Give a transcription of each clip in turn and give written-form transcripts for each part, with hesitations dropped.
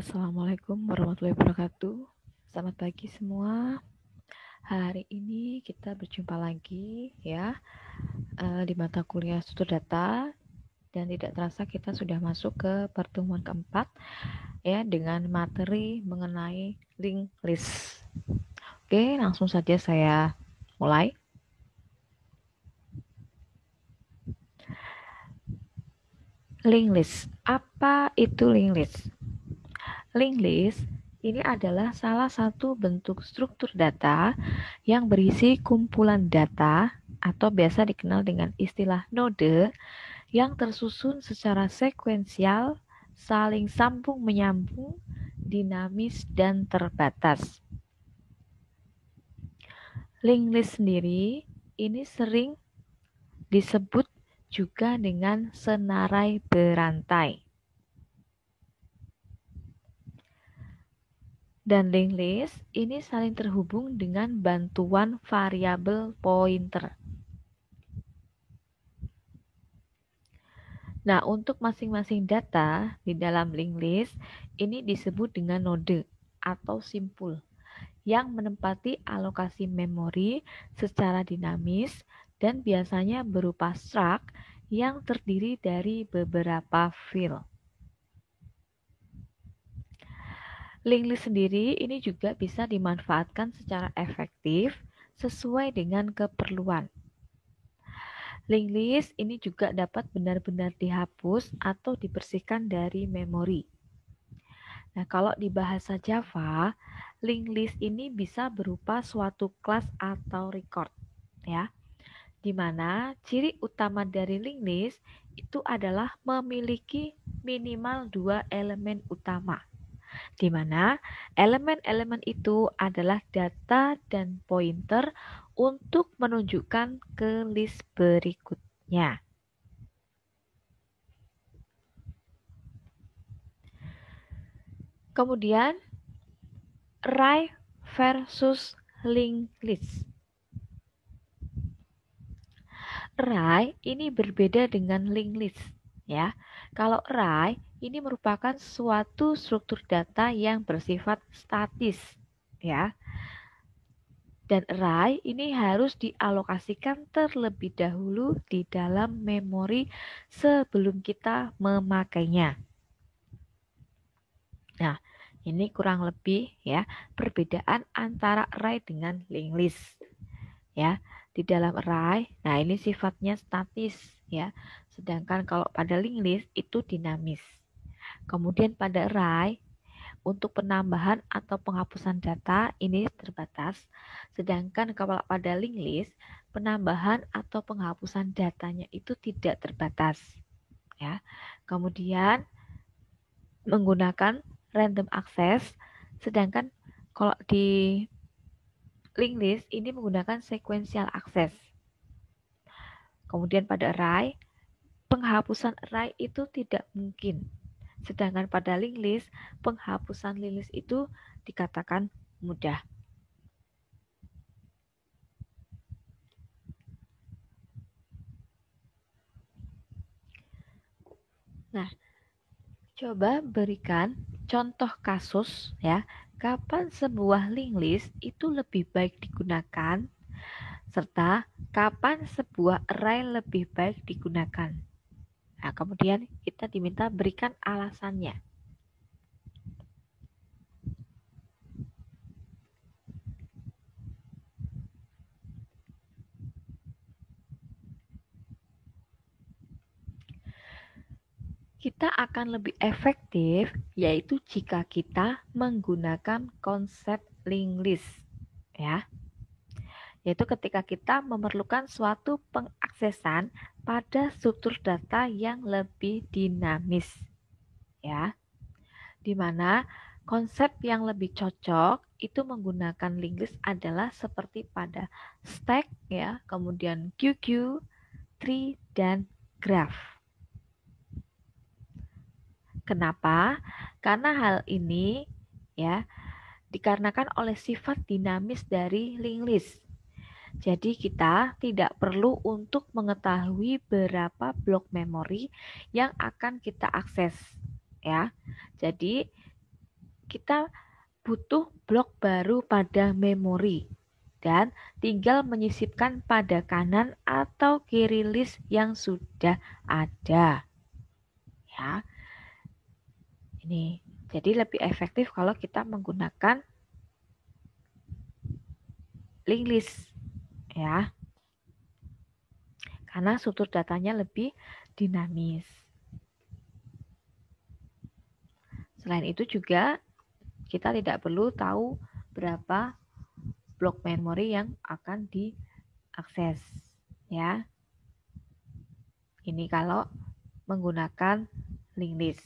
Assalamualaikum warahmatullahi wabarakatuh. Selamat pagi semua. Hari ini kita berjumpa lagi ya di mata kuliah struktur data, dan tidak terasa kita sudah masuk ke pertemuan keempat ya dengan materi mengenai linked list. Oke, langsung saja saya mulai. Linked list. Apa itu linked list? Linked list ini adalah salah satu bentuk struktur data yang berisi kumpulan data atau biasa dikenal dengan istilah node yang tersusun secara sekuensial, saling sambung menyambung, dinamis, dan terbatas. Linked list sendiri ini sering disebut juga dengan senarai berantai. Dan linked list ini saling terhubung dengan bantuan variabel pointer. Nah, untuk masing-masing data di dalam linked list ini disebut dengan node atau simpul yang menempati alokasi memori secara dinamis dan biasanya berupa struct yang terdiri dari beberapa file. Linked list sendiri ini juga bisa dimanfaatkan secara efektif sesuai dengan keperluan. Linked list ini juga dapat benar-benar dihapus atau dibersihkan dari memori. Nah, kalau di bahasa Java, linked list ini bisa berupa suatu kelas atau record, ya. Di mana ciri utama dari linked list itu adalah memiliki minimal 2 elemen utama, di mana elemen-elemen itu adalah data dan pointer untuk menunjukkan ke list berikutnya. Kemudian array versus linked list. Array ini berbeda dengan linked list ya. Kalau array ini merupakan suatu struktur data yang bersifat statis ya. Dan array ini harus dialokasikan terlebih dahulu di dalam memori sebelum kita memakainya. Nah, ini kurang lebih ya perbedaan antara array dengan linked list. Ya, di dalam array, nah ini sifatnya statis ya. Sedangkan kalau pada linked list itu dinamis. Kemudian pada array untuk penambahan atau penghapusan data ini terbatas. Sedangkan kalau pada linked list penambahan atau penghapusan datanya itu tidak terbatas. Ya. Kemudian menggunakan random access, sedangkan kalau di linked list ini menggunakan sequential access. Kemudian pada array, penghapusan array itu tidak mungkin. Sedangkan pada linked list, penghapusan linked list itu dikatakan mudah. Nah, coba berikan contoh kasus ya, kapan sebuah linked list itu lebih baik digunakan, serta kapan sebuah array lebih baik digunakan. Nah, kemudian kita diminta berikan alasannya. Kita akan lebih efektif yaitu jika kita menggunakan konsep linked list ya. Yaitu ketika kita memerlukan suatu pengaksesan pada struktur data yang lebih dinamis ya. Di mana konsep yang lebih cocok itu menggunakan linked list adalah seperti pada stack ya, kemudian QQ, tree, dan graph. Kenapa? Karena hal ini ya dikarenakan oleh sifat dinamis dari linked list. Jadi kita tidak perlu untuk mengetahui berapa blok memori yang akan kita akses ya. Jadi kita butuh blok baru pada memori dan tinggal menyisipkan pada kanan atau kiri list yang sudah ada. Ya. Ini jadi lebih efektif kalau kita menggunakan linked list ya. Karena struktur datanya lebih dinamis. Selain itu juga kita tidak perlu tahu berapa blok memori yang akan diakses ya. Ini kalau menggunakan linked list.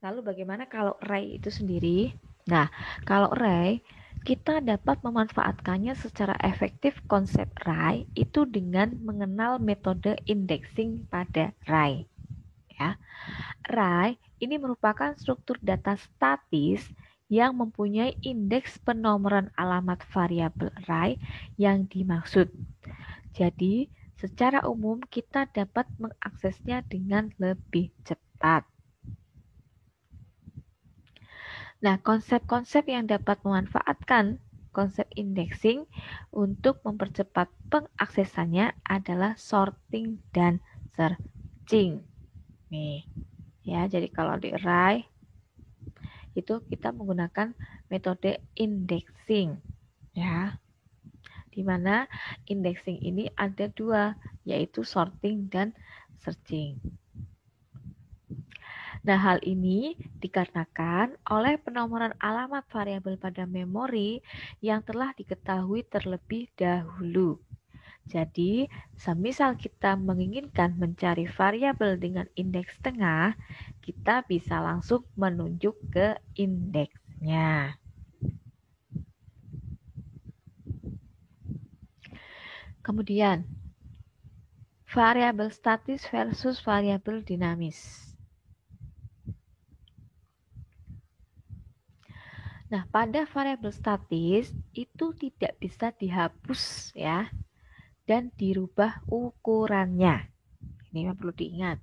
Lalu bagaimana kalau array itu sendiri? Nah, kalau array kita dapat memanfaatkannya secara efektif konsep array itu dengan mengenal metode indexing pada array. Ya. Array ini merupakan struktur data statis yang mempunyai indeks penomoran alamat variabel array yang dimaksud. Jadi, secara umum kita dapat mengaksesnya dengan lebih cepat. Nah, konsep-konsep yang dapat memanfaatkan konsep indexing untuk mempercepat pengaksesannya adalah sorting dan searching. Nih, ya, jadi kalau di array itu kita menggunakan metode indexing, ya. Di mana indexing ini ada dua, yaitu sorting dan searching. Nah, hal ini dikarenakan oleh penomoran alamat variabel pada memori yang telah diketahui terlebih dahulu. Jadi, semisal kita menginginkan mencari variabel dengan indeks tengah, kita bisa langsung menunjuk ke indeksnya. Kemudian, variabel statis versus variabel dinamis. Nah, pada variabel statis itu tidak bisa dihapus ya dan dirubah ukurannya. Ini perlu diingat.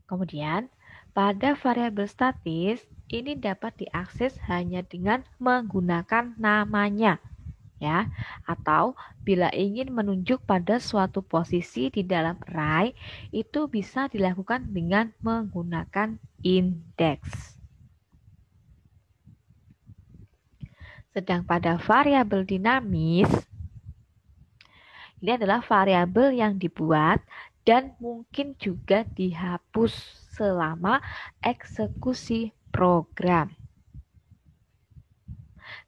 Kemudian, pada variabel statis ini dapat diakses hanya dengan menggunakan namanya ya, atau bila ingin menunjuk pada suatu posisi di dalam array itu bisa dilakukan dengan menggunakan indeks. Sedang pada variabel dinamis, ini adalah variabel yang dibuat dan mungkin juga dihapus selama eksekusi program.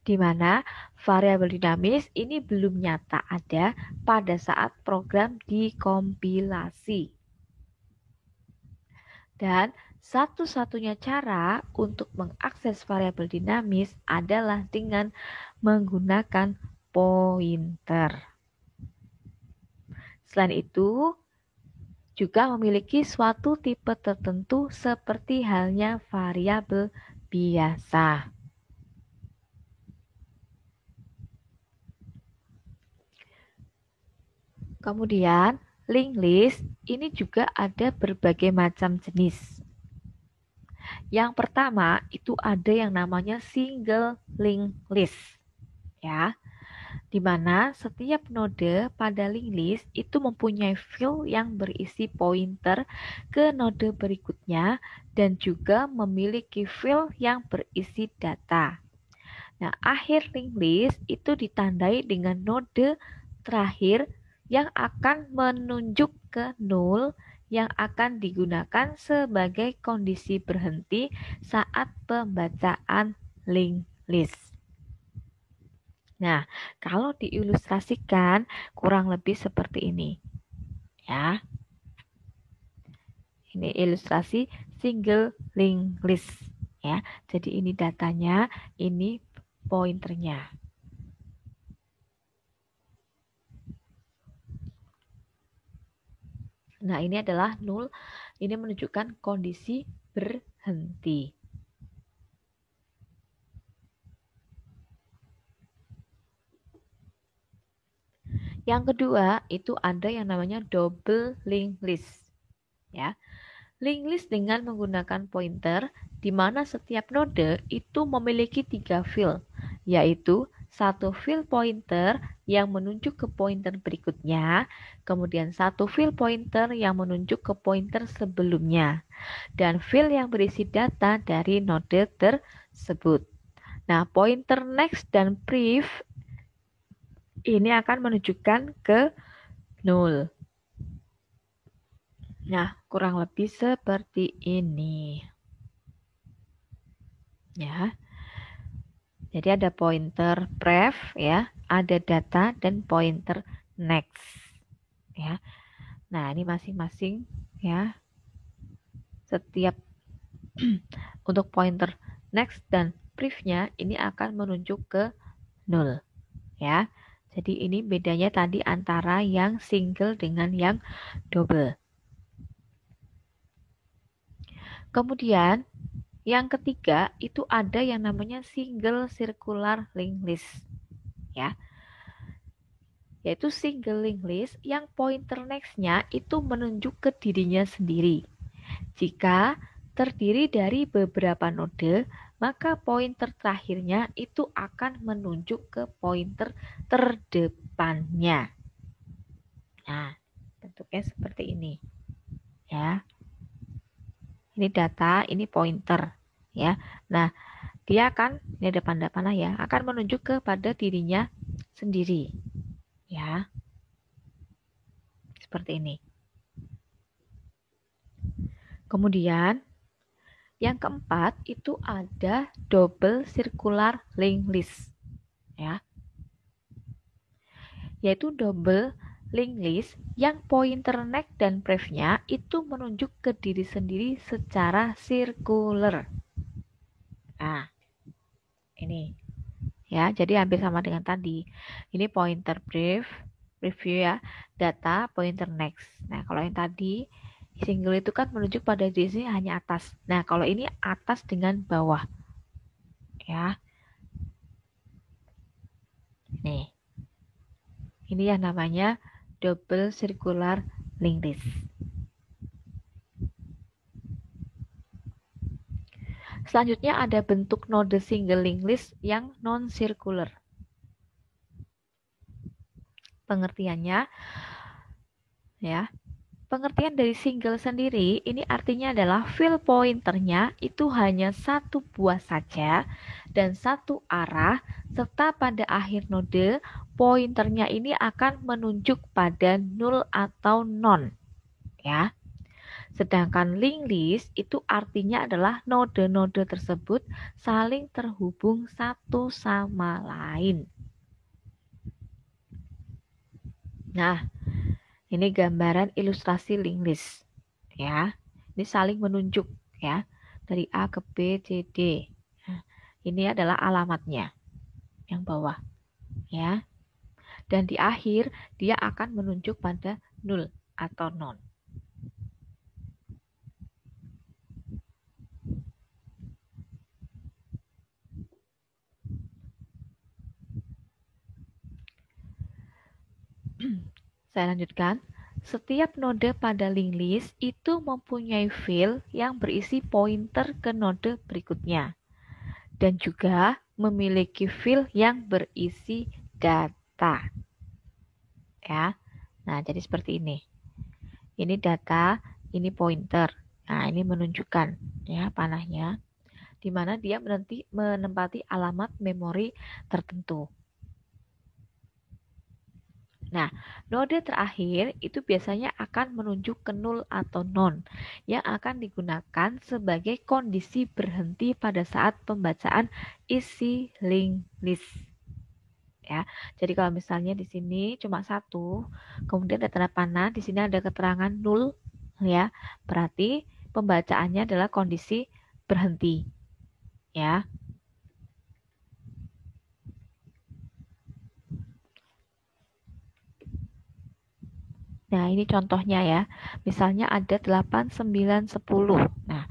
Di mana variabel dinamis ini belum nyata ada pada saat program dikompilasi. Dan satu-satunya cara untuk mengakses variabel dinamis adalah dengan menggunakan pointer. Selain itu, juga memiliki suatu tipe tertentu seperti halnya variabel biasa. Kemudian, linked list ini juga ada berbagai macam jenis. Yang pertama itu ada yang namanya single linked list, ya, di mana setiap node pada linked list itu mempunyai field yang berisi pointer ke node berikutnya dan juga memiliki field yang berisi data. Nah, akhir linked list itu ditandai dengan node terakhir yang akan menunjuk ke nol yang akan digunakan sebagai kondisi berhenti saat pembacaan linked list. Nah, kalau diilustrasikan kurang lebih seperti ini. Ya. Ini ilustrasi single linked list ya. Jadi ini datanya, ini pointernya. Nah, ini adalah nol. Ini menunjukkan kondisi berhenti. Yang kedua, itu ada yang namanya double linked list. Ya. Linked list dengan menggunakan pointer, di mana setiap node itu memiliki 3 field, yaitu satu field pointer yang menunjuk ke pointer berikutnya, kemudian satu field pointer yang menunjuk ke pointer sebelumnya, dan field yang berisi data dari node tersebut. Nah, pointer next dan prev ini akan menunjukkan ke 0. Nah, kurang lebih seperti ini. Ya. Jadi ada pointer prev ya, ada data dan pointer next ya. Nah, ini masing-masing ya. Setiap untuk pointer next dan prevnya ini akan menunjuk ke 0 ya. Jadi ini bedanya tadi antara yang single dengan yang double. Kemudian yang ketiga itu ada yang namanya single circular linked list ya. Yaitu single linked list yang pointer next-nya itu menunjuk ke dirinya sendiri. Jika terdiri dari beberapa node, maka pointer terakhirnya itu akan menunjuk ke pointer terdepannya. Nah, bentuknya seperti ini. Ya. Ini data, ini pointer, ya. Nah, dia akan ini depan panah ya, akan menunjuk kepada dirinya sendiri. Ya. Seperti ini. Kemudian yang keempat itu ada double circular linked list. Ya. Yaitu double linked list yang pointer next dan prevnya itu menunjuk ke diri sendiri secara circular. Nah, ini ya, jadi hampir sama dengan tadi. Ini pointer preview ya, data pointer next. Nah, kalau yang tadi single itu kan menunjuk pada diri sini hanya atas. Nah, kalau ini atas dengan bawah. Ya. Nih. Ini yang namanya double circular linked list. Selanjutnya ada bentuk node single linked list yang non-circular. Pengertiannya ya. Pengertian dari single sendiri ini artinya adalah field pointernya itu hanya satu buah saja dan satu arah, serta pada akhir node pointernya ini akan menunjuk pada 0 atau non. Ya. Sedangkan linked list itu artinya adalah node-node tersebut saling terhubung satu sama lain. Nah, ini gambaran ilustrasi linked list ya. Ini saling menunjuk ya, dari A ke B, C, D. Nah, ini adalah alamatnya yang bawah ya. Dan di akhir dia akan menunjuk pada 0 atau non. Saya lanjutkan. Setiap node pada linked list itu mempunyai field yang berisi pointer ke node berikutnya. Dan juga memiliki field yang berisi data. Ya. Nah, jadi seperti ini. Ini data, ini pointer. Nah, ini menunjukkan ya panahnya di mana dia menempati alamat memori tertentu. Nah, node terakhir itu biasanya akan menunjuk ke 0 atau non yang akan digunakan sebagai kondisi berhenti pada saat pembacaan isi linked list. Ya, jadi kalau misalnya di sini cuma satu, kemudian ada tanda panah, di sini ada keterangan 0, ya, berarti pembacaannya adalah kondisi berhenti. Ya. Nah, ini contohnya ya. Misalnya ada 8, 9, 10. Nah,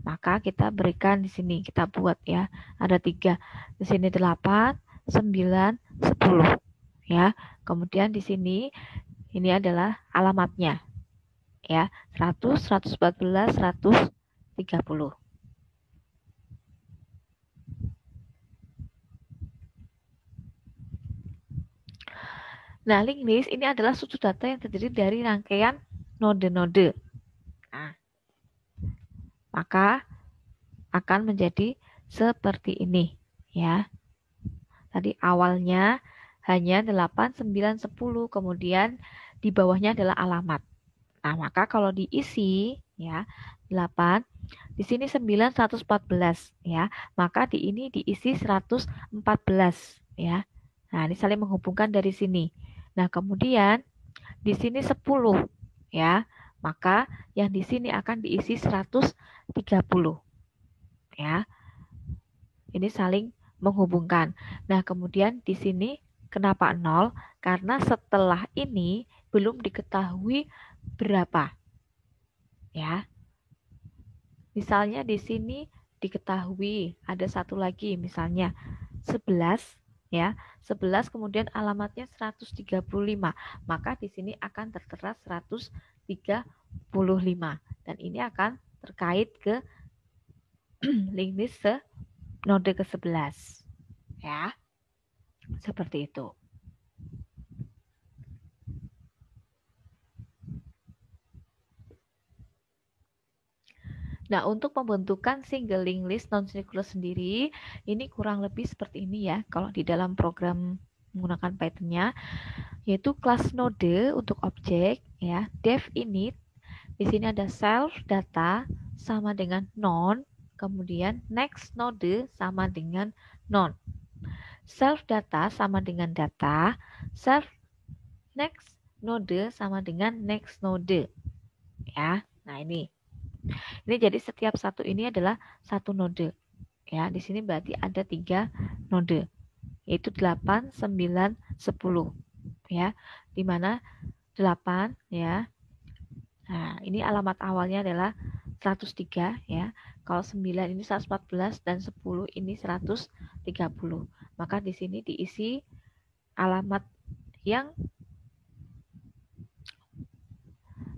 maka kita berikan di sini, kita buat ya. Ada 3. Di sini 8, 9, 10. ya. Kemudian di sini ini adalah alamatnya, ya, 100, 114, 130. Nah, linked list ini adalah suatu data yang terdiri dari rangkaian node-node. Nah, maka akan menjadi seperti ini, ya. Tadi awalnya hanya 8, 9, 10, kemudian di bawahnya adalah alamat. Nah, maka kalau diisi, ya, 8, di sini 9, 114, ya. Maka di ini diisi 114, ya. Nah, ini saling menghubungkan dari sini. Nah, kemudian di sini 10, ya. Maka yang di sini akan diisi 130, ya. Ini saling menghubungkan. Nah, kemudian di sini kenapa 0? Karena setelah ini belum diketahui berapa, ya. Misalnya di sini diketahui ada satu lagi, misalnya 11, ya. 11 kemudian alamatnya 135. Maka di sini akan tertera 135 dan ini akan terkait ke link list node ke-11, ya. Seperti itu. Nah, untuk pembentukan single link list non-circular sendiri, ini kurang lebih seperti ini ya, kalau di dalam program menggunakan Python-nya, yaitu kelas node untuk objek, ya, def init, di sini ada self data sama dengan non, kemudian next node sama dengan non. Self data sama dengan data, self next node sama dengan next node, ya. Nah, ini jadi setiap satu ini adalah satu node, ya. Di sini berarti ada 3 node, yaitu 8, 9, 10, ya. Di mana 8, ya. Nah, ini alamat awalnya adalah 103, ya. Kalau 9 ini 114 dan 10 ini 130. Maka di sini diisi alamat yang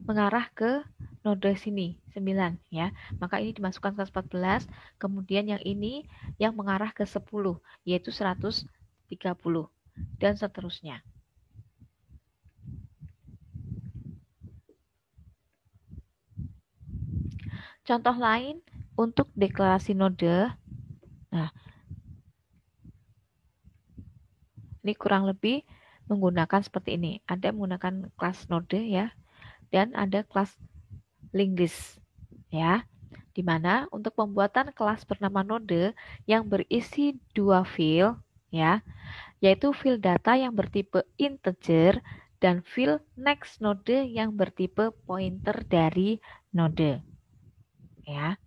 mengarah ke node sini 9, ya. Maka ini dimasukkan ke 114, kemudian yang ini yang mengarah ke 10 yaitu 130 dan seterusnya. Contoh lain untuk deklarasi node. Nah, ini kurang lebih menggunakan seperti ini. Ada menggunakan kelas node, ya, dan ada kelas linked list, ya. Di mana untuk pembuatan kelas bernama node yang berisi 2 field, ya, yaitu field data yang bertipe integer dan field next node yang bertipe pointer dari node, ya.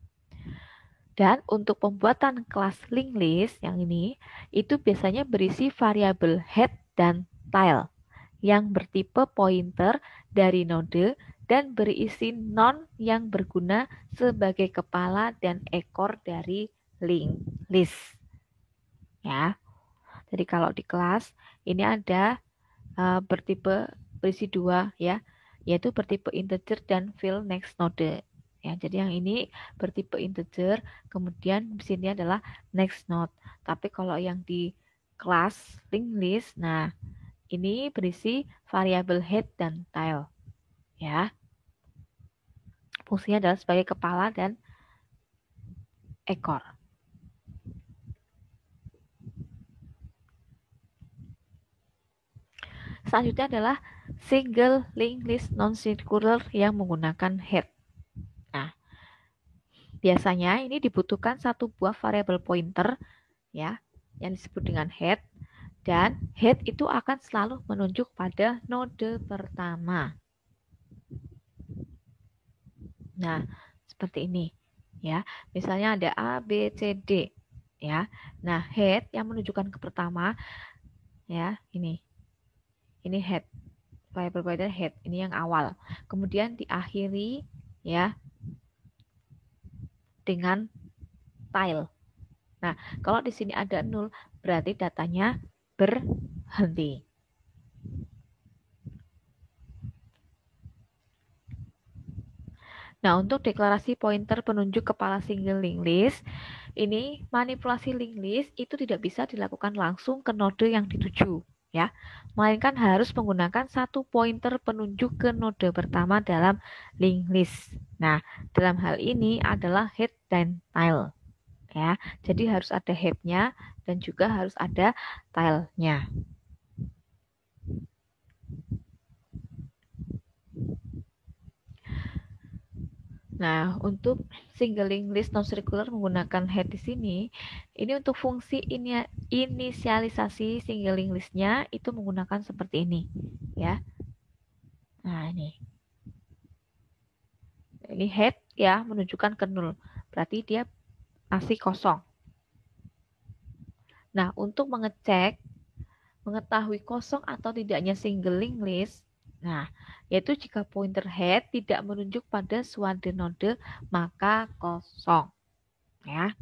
Dan untuk pembuatan kelas linked list yang ini, itu biasanya berisi variabel head dan tail yang bertipe pointer dari node dan berisi non yang berguna sebagai kepala dan ekor dari linked list. Ya. Jadi kalau di kelas ini ada berisi 2, ya, yaitu bertipe integer dan field next node. Ya, jadi yang ini bertipe integer, kemudian di sini adalah next node. Tapi kalau yang di kelas linked list, nah ini berisi variabel head dan tail, ya. Fungsinya adalah sebagai kepala dan ekor. Selanjutnya adalah single linked list non-circular yang menggunakan head. Nah, biasanya ini dibutuhkan satu buah variabel pointer, ya, yang disebut dengan head, dan head itu akan selalu menunjuk pada node pertama. Nah, seperti ini, ya. Misalnya ada A, B, C, D, ya. Nah, head yang menunjukkan ke pertama, ya, ini. Ini head. Variable pointer head, ini yang awal. Kemudian diakhiri, ya, dengan tail. Nah, kalau di sini ada 0, berarti datanya berhenti. Nah, untuk deklarasi pointer penunjuk kepala single linked list, ini manipulasi linked list itu tidak bisa dilakukan langsung ke node yang dituju, ya. Melainkan harus menggunakan satu pointer penunjuk ke node pertama dalam linked list. Nah, dalam hal ini adalah head dan tail, ya. Jadi harus ada head-nya dan juga harus ada tail-nya. Nah, untuk single linked list non-circular menggunakan head di sini, ini untuk fungsi inisialisasi single linked list-nya itu menggunakan seperti ini, ya. Nah, ini head ya, menunjukkan ke 0. Berarti dia masih kosong. Nah, untuk mengetahui kosong atau tidaknya single linked list, nah, yaitu jika pointer head tidak menunjuk pada suatu node, maka kosong. Ya.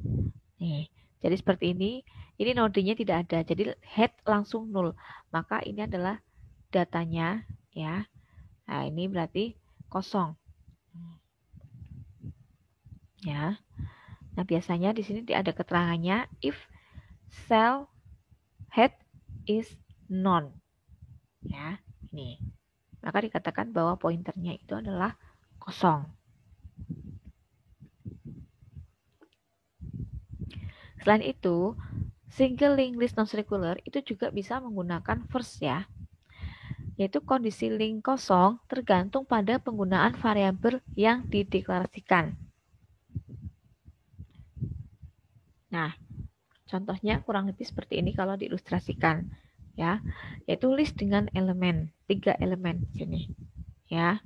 Nih, jadi seperti ini nodenya tidak ada, jadi head langsung 0. Maka ini adalah datanya, ya. Nah, ini berarti kosong. Ya. Nah, biasanya di sini ada keterangannya if cell head is none. Ya, ini. Maka dikatakan bahwa pointernya itu adalah kosong. Selain itu, single linked list non-circular itu juga bisa menggunakan first, ya. Yaitu kondisi link kosong tergantung pada penggunaan variabel yang dideklarasikan. Nah, contohnya kurang lebih seperti ini kalau diilustrasikan, ya, yaitu list dengan elemen, 3 elemen di sini, ya.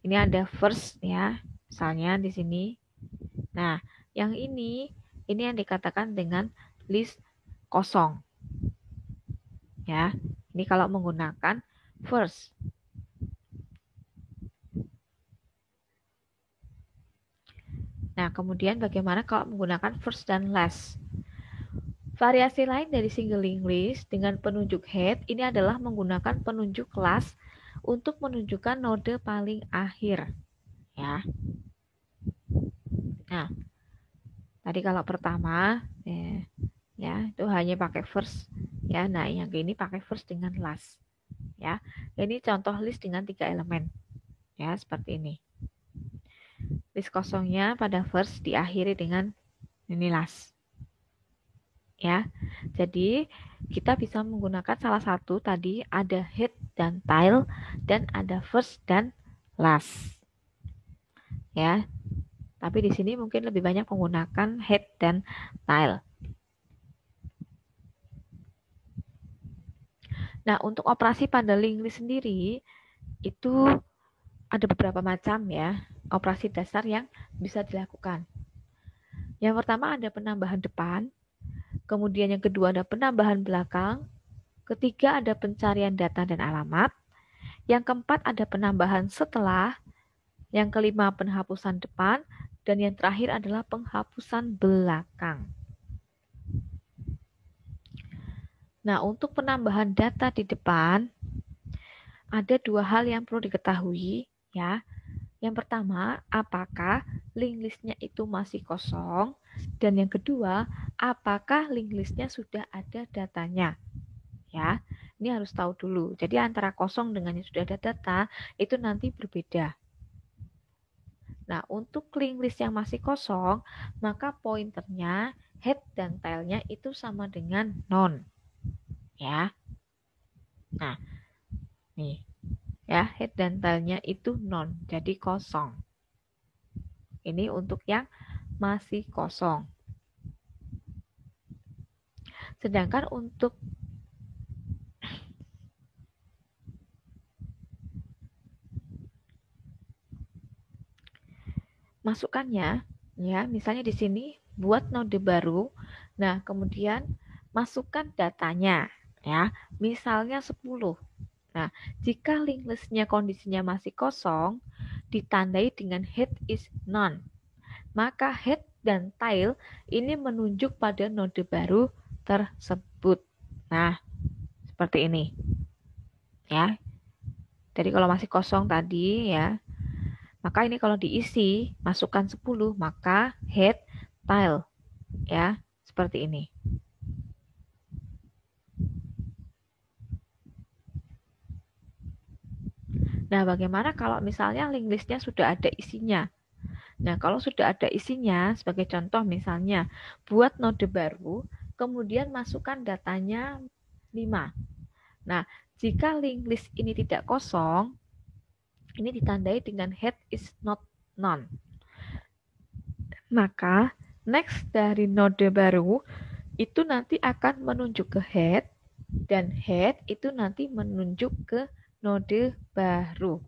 Ini ada first, ya, misalnya di sini. Nah, yang ini yang dikatakan dengan list kosong, ya. Ini kalau menggunakan first. Nah, kemudian bagaimana kalau menggunakan first dan last? Variasi lain dari single linked list dengan penunjuk head ini adalah menggunakan penunjuk kelas untuk menunjukkan node paling akhir, ya. Nah, tadi kalau pertama ya itu hanya pakai first, ya. Nah, yang ini pakai first dengan last, ya. Ini contoh list dengan 3 elemen, ya, seperti ini. List kosongnya pada first diakhiri dengan ini last, ya. Jadi kita bisa menggunakan salah satu tadi ada head dan tail dan ada first dan last, ya. Tapi di sini mungkin lebih banyak menggunakan head dan tail. Nah, untuk operasi pada linked list sendiri itu ada beberapa macam, ya, operasi dasar yang bisa dilakukan. Yang pertama ada penambahan depan, kemudian yang kedua ada penambahan belakang, ketiga ada pencarian data dan alamat, yang keempat ada penambahan setelah, yang kelima penghapusan depan, dan yang terakhir adalah penghapusan belakang. Nah, untuk penambahan data di depan ada dua hal yang perlu diketahui, ya. Yang pertama, apakah link listnya itu masih kosong? Dan yang kedua, apakah link listnya sudah ada datanya? Ya, ini harus tahu dulu. Jadi antara kosong dengan yang sudah ada data itu nanti berbeda. Nah, untuk link list yang masih kosong, maka pointernya, head dan tailnya itu sama dengan none. Ya. Nah, nih. Ya, head dan tailnya itu none, jadi kosong. Ini untuk yang masih kosong. Sedangkan untuk masukannya, ya, misalnya di sini buat node baru. Nah, kemudian masukkan datanya, ya. Misalnya 10. Nah, jika link listnya kondisinya masih kosong, ditandai dengan head is none. Maka head dan tail ini menunjuk pada node baru tersebut. Nah, seperti ini. Ya. Jadi kalau masih kosong tadi, ya, Maka ini kalau diisi, masukkan 10, maka head tile. Ya, seperti ini. Nah, bagaimana kalau misalnya link listnya sudah ada isinya? Nah, kalau sudah ada isinya, sebagai contoh misalnya, buat node baru, kemudian masukkan datanya 5. Nah, jika link list ini tidak kosong, ini ditandai dengan head is not none. Maka, next dari node baru, itu nanti akan menunjuk ke head, dan head itu nanti menunjuk ke node baru.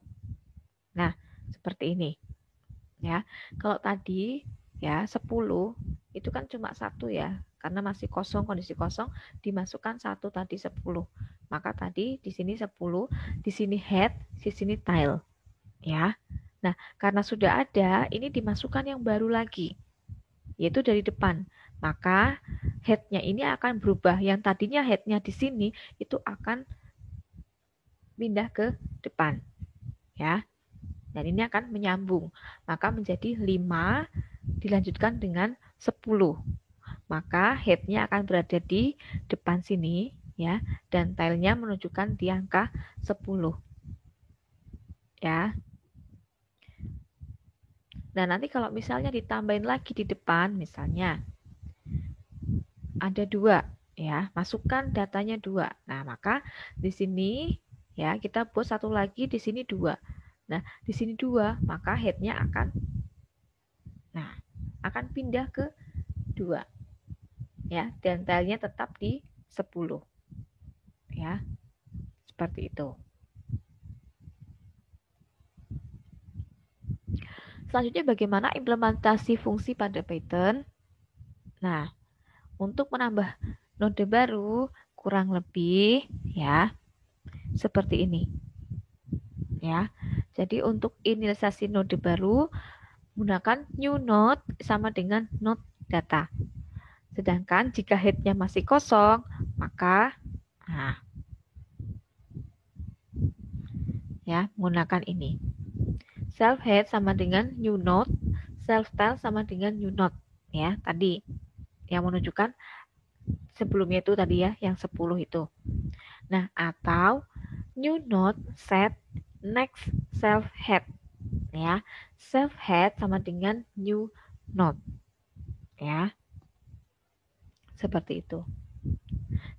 Nah, seperti ini. Ya, kalau tadi ya 10 itu kan cuma satu ya, karena masih kosong, kondisi kosong, dimasukkan satu tadi 10. Maka tadi di sini 10, di sini head, di sini tile. Ya. Nah, karena sudah ada, ini dimasukkan yang baru lagi, yaitu dari depan. Maka head-nya ini akan berubah. Yang tadinya head-nya di sini itu akan pindah ke depan. Ya. Dan ini akan menyambung. Maka menjadi 5 dilanjutkan dengan 10. Maka head-nya akan berada di depan sini ya, dan tile-nya menunjukkan di angka 10. Ya. Nah, nanti kalau misalnya ditambahin lagi di depan, misalnya ada 2 ya, masukkan datanya 2. Nah, maka di sini ya kita buat satu lagi di sini 2. Nah, di sini 2, maka head-nya akan pindah ke 2. Ya, dan tile-nya tetap di 10. Ya. Seperti itu. Selanjutnya bagaimana implementasi fungsi pada Python? Nah, untuk menambah node baru kurang lebih ya seperti ini. Ya. Jadi untuk inisialisasi node baru gunakan new node sama dengan node data. Sedangkan jika head-nya masih kosong, maka ya menggunakan ini. Self head sama dengan new node, self tile sama dengan new node ya tadi yang menunjukkan sebelumnya itu tadi ya yang 10 itu. Nah, atau new node set next self head ya. Self head sama dengan new node ya. Seperti itu.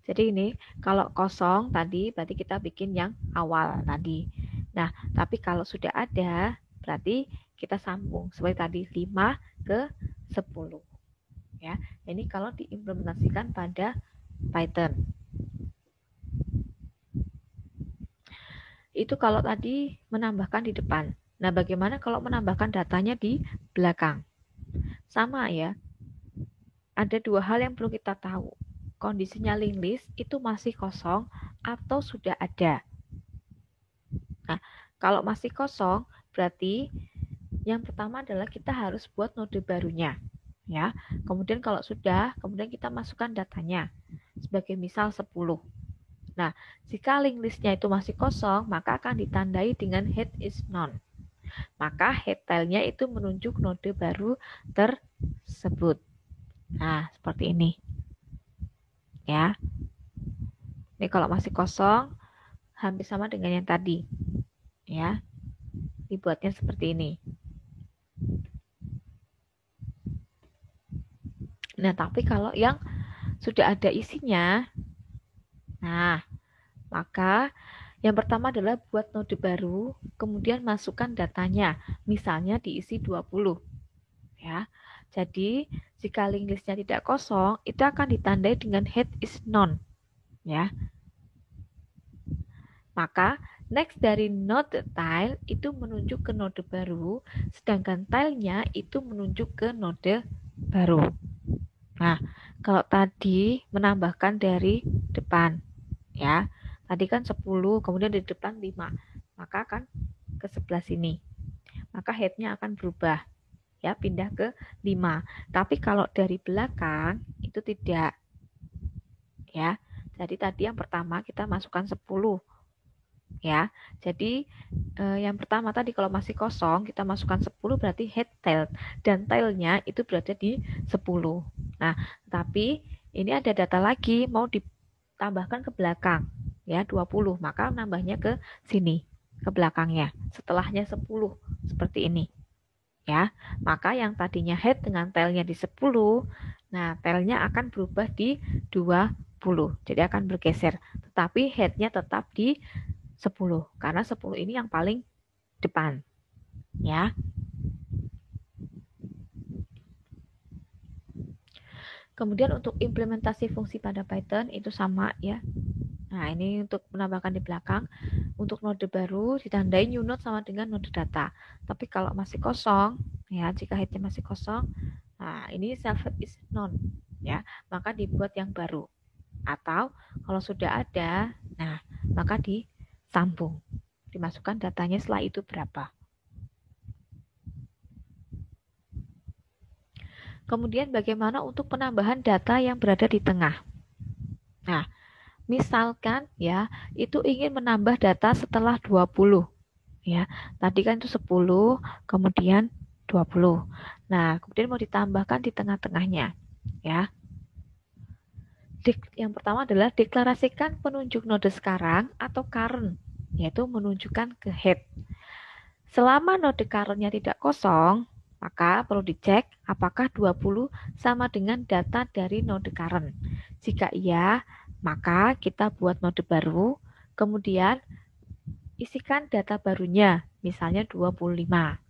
Jadi ini kalau kosong tadi berarti kita bikin yang awal tadi. Nah, tapi kalau sudah ada berarti kita sambung seperti tadi 5 ke 10. Ya. Ini kalau diimplementasikan pada Python. Itu kalau tadi menambahkan di depan. Nah, bagaimana kalau menambahkan datanya di belakang? Sama ya. Ada 2 hal yang perlu kita tahu. Kondisinya linked list itu masih kosong atau sudah ada. Nah, kalau masih kosong berarti yang pertama adalah kita harus buat node barunya. Ya. Kemudian kalau sudah, kemudian kita masukkan datanya. Sebagai misal 10. Nah, jika link listnya itu masih kosong, maka akan ditandai dengan head is none. Maka head tile-nya itu menunjuk node baru tersebut. Nah, seperti ini. Ya. Ini kalau masih kosong, hampir sama dengan yang tadi. Ya. Dibuatnya seperti ini. Nah, tapi kalau yang sudah ada isinya, nah, maka yang pertama adalah buat node baru, kemudian masukkan datanya. Misalnya diisi 20. Ya. Jadi, jika link listnya tidak kosong, itu akan ditandai dengan head is none. Ya. Maka, next dari node tile itu menunjuk ke node baru, sedangkan tile-nya itu menunjuk ke node baru. Nah, kalau tadi menambahkan dari depan, ya. Tadi kan 10, kemudian di depan 5. Maka akan ke sebelah sini. Maka head-nya akan berubah. Ya, pindah ke 5. Tapi kalau dari belakang itu tidak. Ya. Jadi tadi yang pertama kita masukkan 10. ya. Jadi yang pertama tadi kalau masih kosong kita masukkan 10 berarti head tail dan tailnya itu berada di 10. Nah, tapi ini ada data lagi mau ditambahkan ke belakang ya 20, maka nambahnya ke sini ke belakangnya setelahnya 10 seperti ini ya. Maka yang tadinya head dengan tailnya di 10, nah tailnya akan berubah di 20. Jadi akan bergeser, tetapi headnya tetap di 10 karena 10 ini yang paling depan ya. Kemudian untuk implementasi fungsi pada Python itu sama ya. Nah, ini untuk menambahkan di belakang. Untuk node baru ditandai new node sama dengan node data. Tapi kalau masih kosong, ya jika headnya masih kosong, nah ini self head is none ya, maka dibuat yang baru. Atau kalau sudah ada, nah maka disambung. Dimasukkan datanya setelah itu berapa. Kemudian bagaimana untuk penambahan data yang berada di tengah? Nah, misalkan ya, itu ingin menambah data setelah 20. Ya, tadi kan itu 10, kemudian 20. Nah, kemudian mau ditambahkan di tengah-tengahnya. Ya. Yang pertama adalah deklarasikan penunjuk node sekarang atau current, yaitu menunjukkan ke head. Selama node current-nya tidak kosong, maka perlu dicek apakah 20 sama dengan data dari node current. Jika iya, maka kita buat node baru, kemudian isikan data barunya, misalnya 25.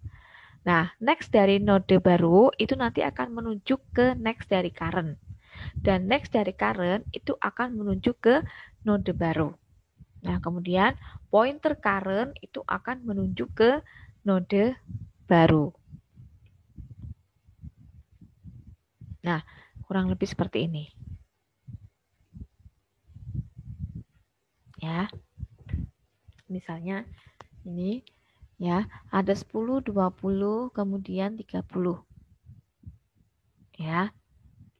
Nah, next dari node baru itu nanti akan menunjuk ke next dari current. Dan next dari current itu akan menunjuk ke node baru. Nah, kemudian pointer current itu akan menunjuk ke node baru. Nah, kurang lebih seperti ini. Ya. Misalnya ini ya, ada 10, 20, kemudian 30. Ya.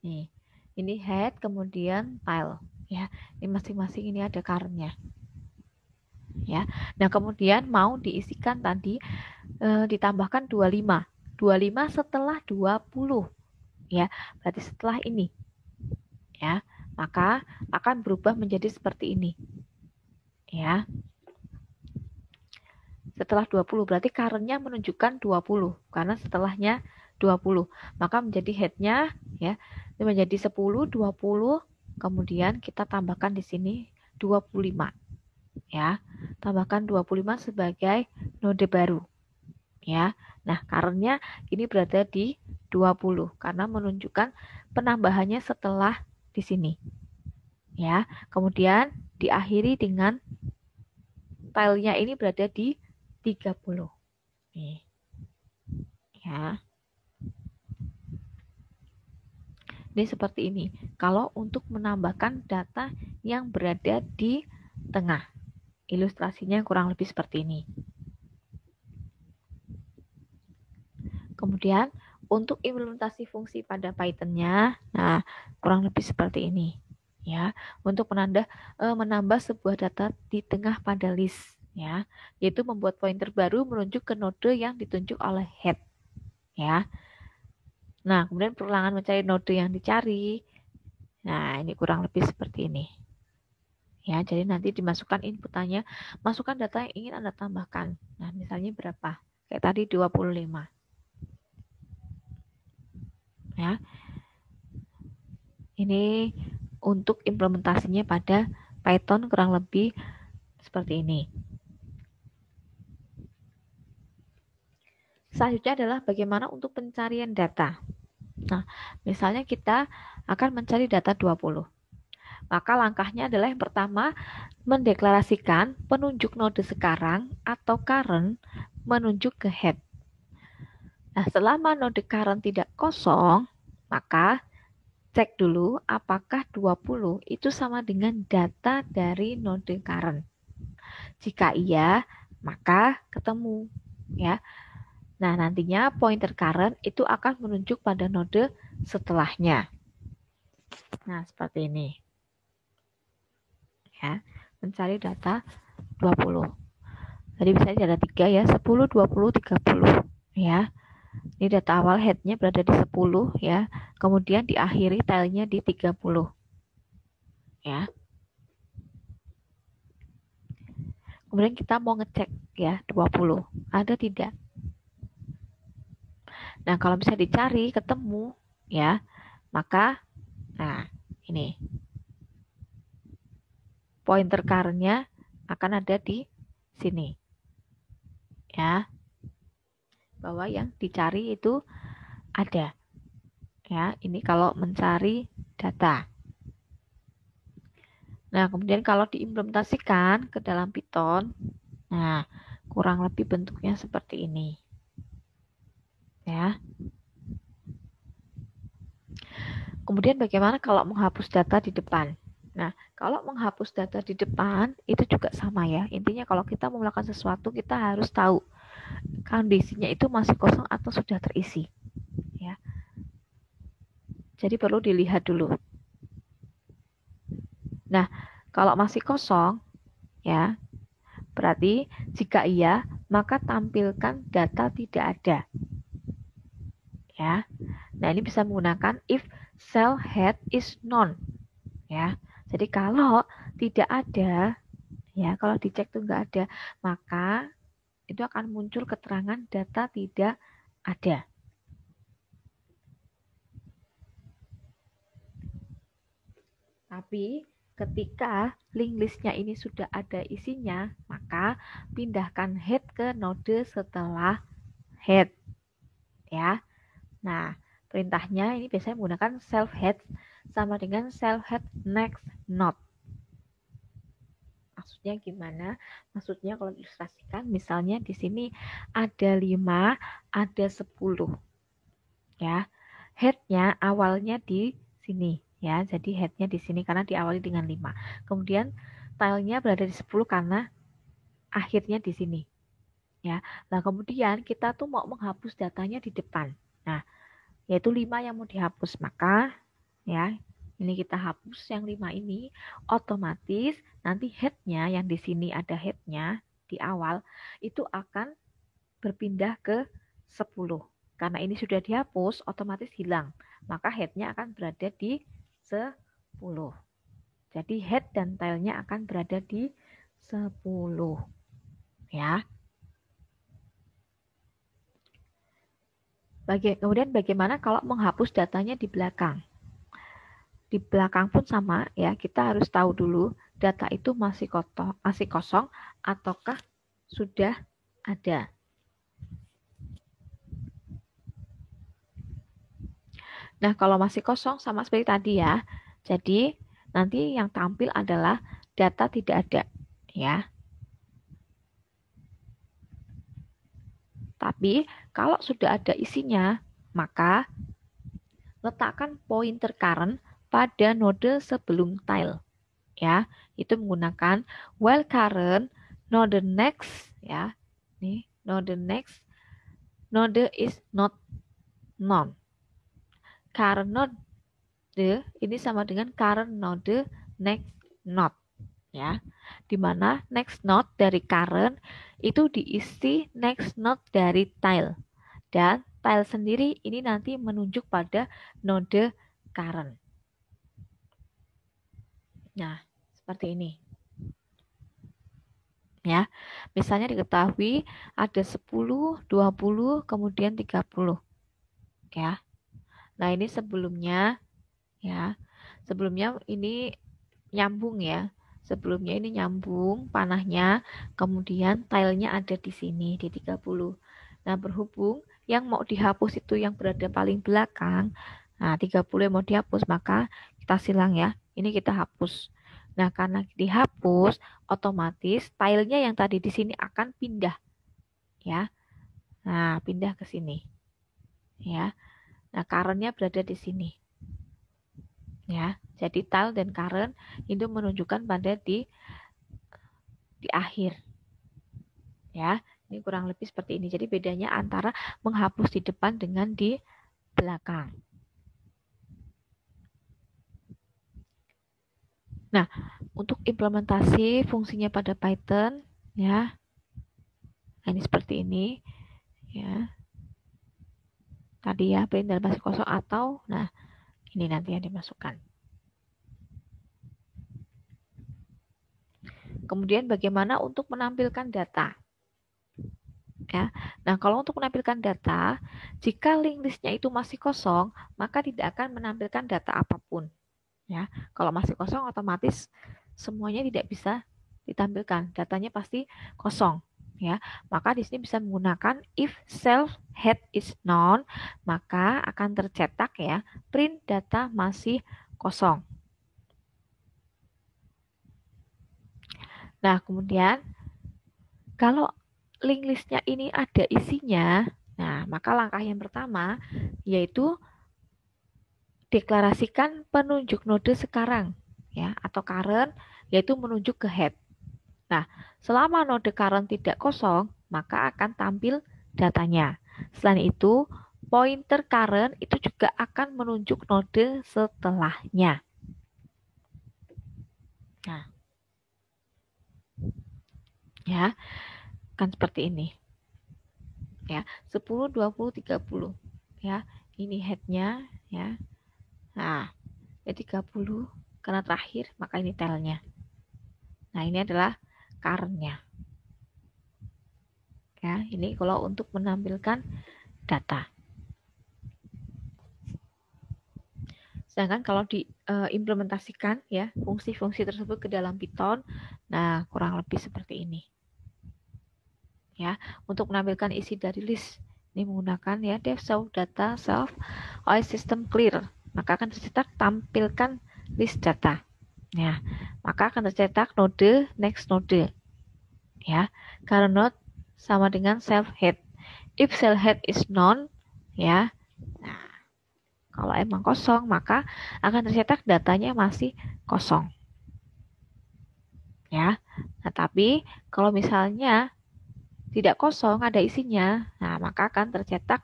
Nih. Ini head, kemudian tail. Ya, ini masing-masing ini ada current-nya. Ya. Nah, kemudian mau diisikan tadi ditambahkan 25. 25 setelah 20. Ya, berarti setelah ini. Ya, maka akan berubah menjadi seperti ini. Ya. Setelah 20 berarti current-nya menunjukkan 20 karena setelahnya 20. Maka menjadi head-nya ya menjadi 10, 20, kemudian kita tambahkan di sini 25. Ya. Tambahkan 25 sebagai node baru. Ya. Nah, current-nya ini berada di 20 karena menunjukkan penambahannya setelah di sini. Ya. Kemudian diakhiri dengan tile-nya ini berada di 30. Nih. Ya. Ini seperti ini. Kalau untuk menambahkan data yang berada di tengah. Ilustrasinya kurang lebih seperti ini. Kemudian untuk implementasi fungsi pada Python-nya, nah kurang lebih seperti ini. Ya, untuk menambah sebuah data di tengah pada list, ya, yaitu membuat pointer baru menunjuk ke node yang ditunjuk oleh head. Ya. Nah, kemudian perulangan mencari node yang dicari. Nah, ini kurang lebih seperti ini. Ya, jadi nanti dimasukkan inputannya, masukkan data yang ingin Anda tambahkan. Nah, misalnya berapa? Kayak tadi 25. Ya. Ini untuk implementasinya pada Python kurang lebih seperti ini. Selanjutnya adalah bagaimana untuk pencarian data. Nah, misalnya kita akan mencari data 20. Maka langkahnya adalah yang pertama, mendeklarasikan penunjuk node sekarang atau current menunjuk ke head. Nah, selama node current tidak kosong, maka cek dulu apakah 20 itu sama dengan data dari node current. Jika iya, maka ketemu ya. Nah, nantinya pointer current itu akan menunjuk pada node setelahnya. Nah, seperti ini. Ya, mencari data 20. Tadi misalnya ada 3 ya, 10, 20, 30 ya. Ini data awal headnya berada di 10 ya. Kemudian diakhiri tilenya di 30 ya. Kemudian kita mau ngecek ya 20. Ada tidak? Nah, kalau bisa dicari ketemu ya, maka nah ini pointer current-nya akan ada di sini ya, bahwa yang dicari itu ada ya. Ini kalau mencari data. Nah, kemudian kalau diimplementasikan ke dalam Python, nah kurang lebih bentuknya seperti ini ya. Kemudian bagaimana kalau menghapus data di depan? Nah, kalau menghapus data di depan itu juga sama ya. Intinya kalau kita mau melakukan sesuatu, kita harus tahu kondisinya itu masih kosong atau sudah terisi ya. Jadi perlu dilihat dulu. Nah, kalau masih kosong ya, berarti jika iya, maka tampilkan data tidak ada ya. Nah, ini bisa menggunakan if cell head is none ya. Jadi kalau tidak ada ya, kalau dicek tuh nggak ada, maka itu akan muncul keterangan data tidak ada. Tapi ketika link listnya ini sudah ada isinya, maka pindahkan head ke node setelah head ya. Nah, perintahnya ini biasanya menggunakan self head sama dengan self head next node. Maksudnya gimana? Maksudnya kalau ilustrasikan, misalnya di sini ada 5, ada 10 ya. Headnya awalnya di sini ya. Jadi headnya di sini karena diawali dengan 5. Kemudian tilenya berada di 10 karena akhirnya di sini ya. Nah, kemudian kita tuh mau menghapus datanya di depan. Nah, yaitu 5 yang mau dihapus. Maka ya, ini kita hapus yang 5 ini, otomatis nanti headnya yang di sini ada headnya di awal itu akan berpindah ke 10. Karena ini sudah dihapus, otomatis hilang. Maka headnya akan berada di 10. Jadi head dan tailnya akan berada di 10. Ya. Kemudian bagaimana kalau menghapus datanya di belakang? Di belakang pun sama ya, kita harus tahu dulu data itu masih kosong ataukah sudah ada. Nah, kalau masih kosong sama seperti tadi ya. Jadi, nanti yang tampil adalah data tidak ada ya. Tapi kalau sudah ada isinya, maka letakkan pointer current pada node sebelum tile ya. Itu menggunakan while current node next ya. Nih, node next node is not none. Current node ini sama dengan current node next node ya. Dimana next node dari current itu diisi next node dari tile. Dan tile sendiri ini nanti menunjuk pada node current. Nah, seperti ini. Ya. Misalnya diketahui ada 10, 20, kemudian 30. Ya. Nah, ini sebelumnya ya. Sebelumnya ini nyambung ya. Sebelumnya ini nyambung panahnya, kemudian tilenya ada di sini di 30. Nah, berhubung yang mau dihapus itu yang berada paling belakang, nah 30 yang mau dihapus, maka kita silang ya. Ini kita hapus. Nah, karena dihapus, otomatis tilenya yang tadi di sini akan pindah ya. Nah, pindah ke sini. Ya. Nah, current-nya berada di sini. Ya. Jadi tile dan current itu menunjukkan pada di akhir. Ya, ini kurang lebih seperti ini. Jadi bedanya antara menghapus di depan dengan di belakang. Nah, untuk implementasi fungsinya pada Python, ya, Nah, ini seperti ini ya. Tadi ya print dan masih kosong atau nah ini nanti yang dimasukkan. Kemudian bagaimana untuk menampilkan data? Ya. Nah, kalau untuk menampilkan data, jika link listnya itu masih kosong, maka tidak akan menampilkan data apapun. Ya, kalau masih kosong, otomatis semuanya tidak bisa ditampilkan. Datanya pasti kosong. Ya, maka di sini bisa menggunakan if self head is known, maka akan tercetak ya print data masih kosong. Nah, kemudian kalau link listnya ini ada isinya, nah maka langkah yang pertama yaitu deklarasikan penunjuk node sekarang ya atau current yaitu menunjuk ke head. Nah, selama node current tidak kosong, maka akan tampil datanya. Selain itu, pointer current itu juga akan menunjuk node setelahnya. Nah, ya, kan seperti ini. Ya, 10, 20, 30. Ya, ini headnya ya. Nah, ini 30 karena terakhir, maka ini tailnya. Nah, ini adalah current-nya. Ya, ini kalau untuk menampilkan data. Sedangkan kalau diimplementasikan ya fungsi-fungsi tersebut ke dalam Python, nah kurang lebih seperti ini. Ya, untuk menampilkan isi dari list ini menggunakan ya def self data self OS system clear, maka akan tercetak tampilkan list data. Ya, maka akan tercetak node next node. Ya, current node sama dengan self head. If self head is known, ya. Nah, kalau emang kosong, maka akan tercetak datanya masih kosong. Ya. Nah, tapi kalau misalnya tidak kosong, ada isinya, nah maka akan tercetak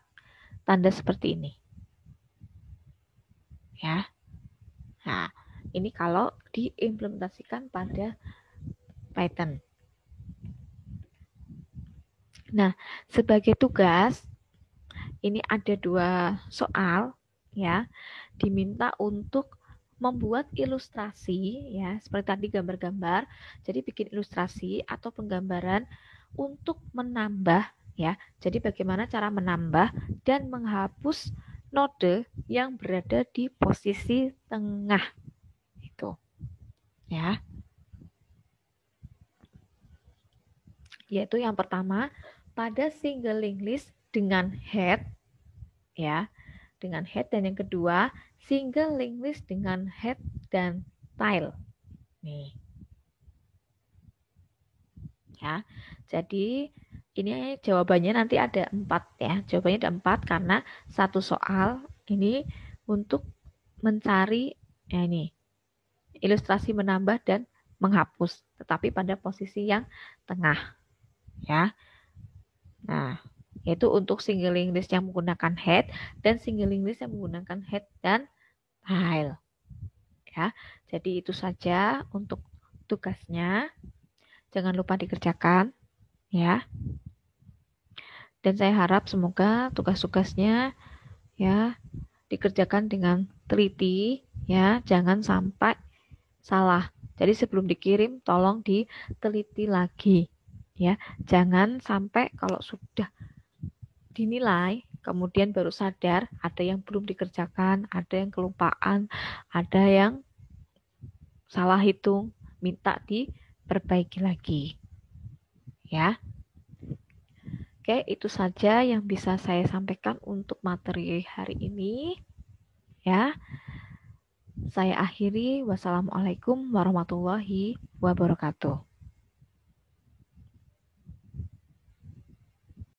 tanda seperti ini. Ya. Nah, ini kalau diimplementasikan pada Python. Nah, sebagai tugas ini ada 2 soal ya, diminta untuk membuat ilustrasi ya, seperti tadi gambar-gambar. Jadi bikin ilustrasi atau penggambaran untuk menambah ya. Jadi bagaimana cara menambah dan menghapus node yang berada di posisi tengah itu ya. Yaitu yang pertama pada single link list dengan head ya, dengan head, dan yang kedua single link list dengan head dan tail. Nih. Ya. Jadi ini jawabannya nanti ada 4 ya. Jawabannya ada 4 karena satu soal ini untuk mencari ya ini ilustrasi menambah dan menghapus, tetapi pada posisi yang tengah ya. Nah, yaitu untuk single link list yang menggunakan head dan single link list yang menggunakan head dan tail. Ya. Jadi itu saja untuk tugasnya. Jangan lupa dikerjakan ya. Dan saya harap semoga tugas-tugasnya ya dikerjakan dengan teliti ya, jangan sampai salah. Jadi sebelum dikirim tolong diteliti lagi ya. Jangan sampai kalau sudah dinilai kemudian baru sadar ada yang belum dikerjakan, ada yang kelupaan, ada yang salah hitung, minta diperbaiki lagi. Ya. Oke, itu saja yang bisa saya sampaikan untuk materi hari ini. Ya. Saya akhiri. Wassalamualaikum warahmatullahi wabarakatuh.